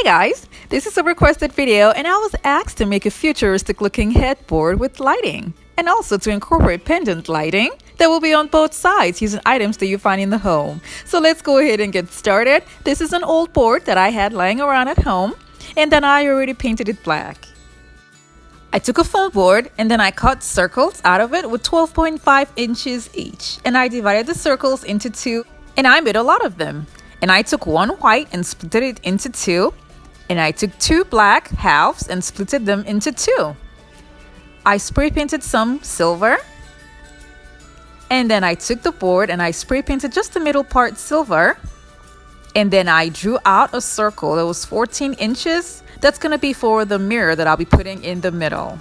guys, this is a requested video and I was asked to make a futuristic looking headboard with lighting and also to incorporate pendant lighting that will be on both sides using items that you find in the home. So let's go ahead and get started. This is an old board that I had lying around at home and then I already painted it black. I took a foam board and then I cut circles out of it with 12.5 inches each, and I divided the circles into two and I made a lot of them. And I took one white and split it into two, and I took two black halves and split them into two. I spray painted some silver, and then I took the board and I spray painted just the middle part silver, and then I drew out a circle that was 14 inches. That's gonna be for the mirror that I'll be putting in the middle.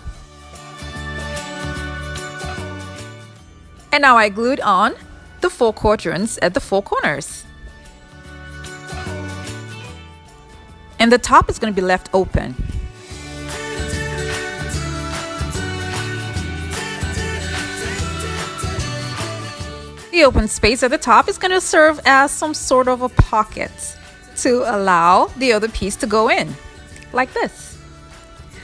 And now I glued on the 4 quadrants at the 4 corners. And the top is going to be left open. The open space at the top is going to serve as some sort of a pocket to allow the other piece to go in, like this.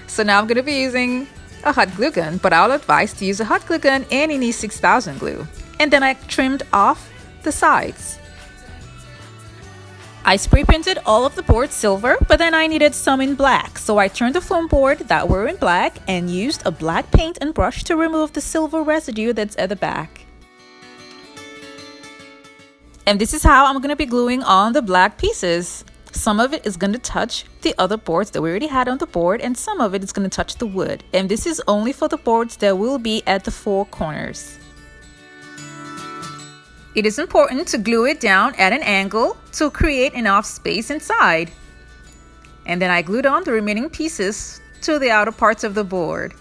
So now I'm going to be using a hot glue gun, but I'll advise to use a hot glue gun and any 6000 glue. And then I trimmed off the sides. I spray painted all of the board silver, but then I needed some in black, so I turned the foam board that were in black and used a black paint and brush to remove the silver residue that's at the back. And this is how I'm going to be gluing on the black pieces. Some of it is going to touch the other boards that we already had on the board, and some of it is going to touch the wood. And this is only for the boards that will be at the 4 corners. It is important to glue it down at an angle to create enough space inside. And then I glued on the remaining pieces to the outer parts of the board.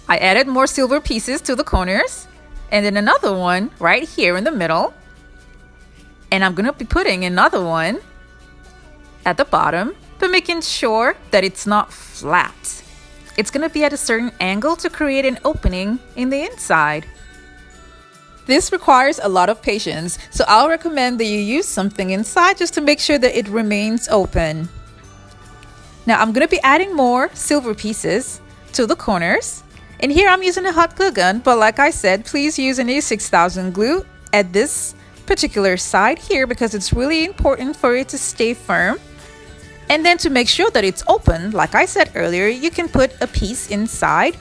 I added more silver pieces to the corners and then another one right here in the middle. And I'm going to be putting another one at the bottom, but making sure that it's not flat. It's going to be at a certain angle to create an opening in the inside. This requires a lot of patience, so I'll recommend that you use something inside just to make sure that it remains open. Now I'm going to be adding more silver pieces to the corners, and here I'm using a hot glue gun, but like I said, please use any 6000 glue at this particular side here because it's really important for it to stay firm. And then to make sure that it's open, like I said earlier, you can put a piece inside.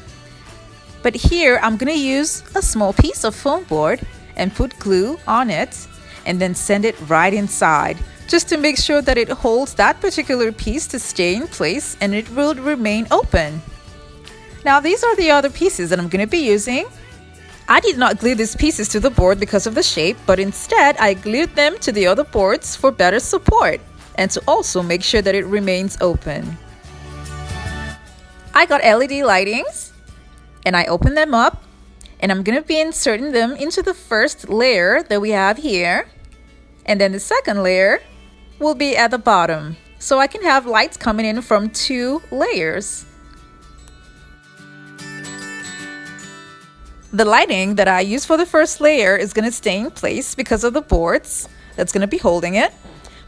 But here I'm going to use a small piece of foam board and put glue on it and then send it right inside just to make sure that it holds that particular piece to stay in place and it will remain open. Now these are the other pieces that I'm going to be using. I did not glue these pieces to the board because of the shape, but instead I glued them to the other boards for better support and to also make sure that it remains open. I got LED lightings. And I open them up and I'm going to be inserting them into the first layer that we have here. And then the second layer will be at the bottom. So I can have lights coming in from 2 layers. The lighting that I use for the first layer is going to stay in place because of the boards that's going to be holding it.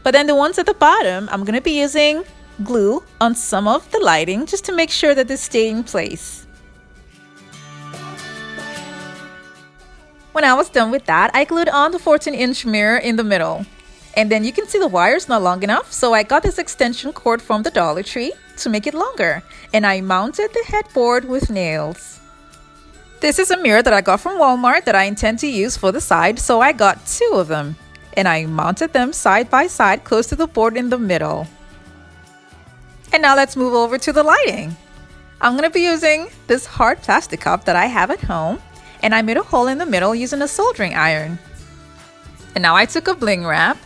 But then the ones at the bottom, I'm going to be using glue on some of the lighting just to make sure that they stay in place. When I was done with that, I glued on the 14-inch mirror in the middle. And then you can see the wire's not long enough, so I got this extension cord from the Dollar Tree to make it longer. And I mounted the headboard with nails. This is a mirror that I got from Walmart that I intend to use for the side, so I got 2 of them. And I mounted them side by side close to the board in the middle. And now let's move over to the lighting. I'm going to be using this hard plastic cup that I have at home. And I made a hole in the middle using a soldering iron. And now I took a bling wrap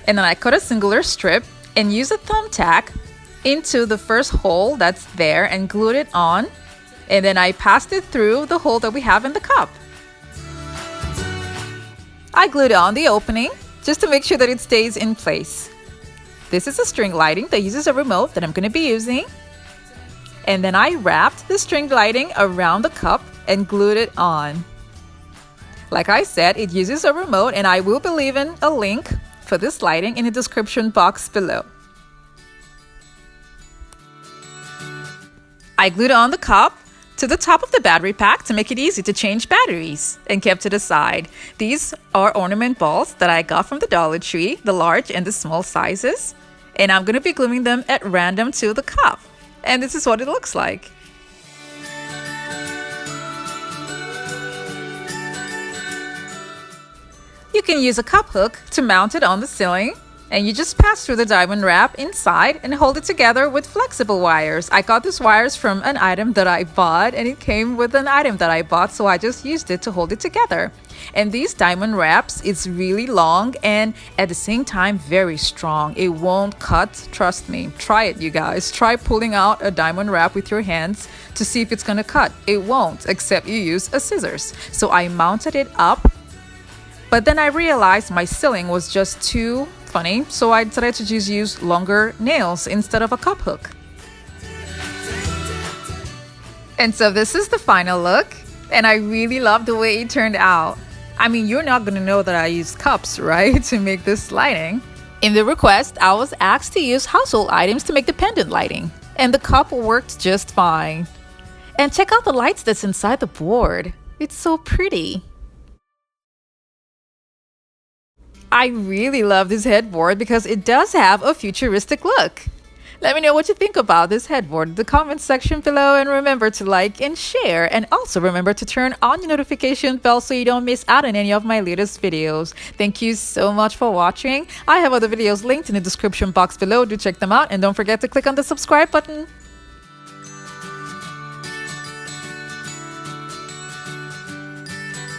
and then I cut a singular strip and used a thumbtack into the first hole that's there and glued it on. And then I passed it through the hole that we have in the cup. I glued on the opening just to make sure that it stays in place. This is a string lighting that uses a remote that I'm going to be using. And then I wrapped the string lighting around the cup and glued it on. Like I said, it uses a remote and I will be leaving a link for this lighting in the description box below. I glued on the cup to the top of the battery pack to make it easy to change batteries and kept it aside. These are ornament balls that I got from the Dollar Tree, the large and the small sizes. And I'm going to be gluing them at random to the cup. And this is what it looks like. You can use a cup hook to mount it on the ceiling, and you just pass through the diamond wrap inside and hold it together with flexible wires. I got these wires from an item that I bought, and it came with an item that I bought, so I just used it to hold it together. And these diamond wraps, it's really long and at the same time very strong. It won't cut, trust me. Try it, you guys. Try pulling out a diamond wrap with your hands to see if it's gonna cut. It won't, except you use a scissors. So I mounted it up, but then I realized my ceiling was just too funny, so I decided to just use longer nails instead of a cup hook. And so this is the final look, and I really love the way it turned out. I mean, you're not gonna know that I used cups, right, to make this lighting. In the request, I was asked to use household items to make the pendant lighting, and the cup worked just fine. And check out the lights that's inside the board. It's so pretty. I really love this headboard because it does have a futuristic look. Let me know what you think about this headboard in the comments section below, and remember to like and share, and also remember to turn on your notification bell so you don't miss out on any of my latest videos. Thank you so much for watching. I have other videos linked in the description box below. Do check them out, and don't forget to click on the subscribe button.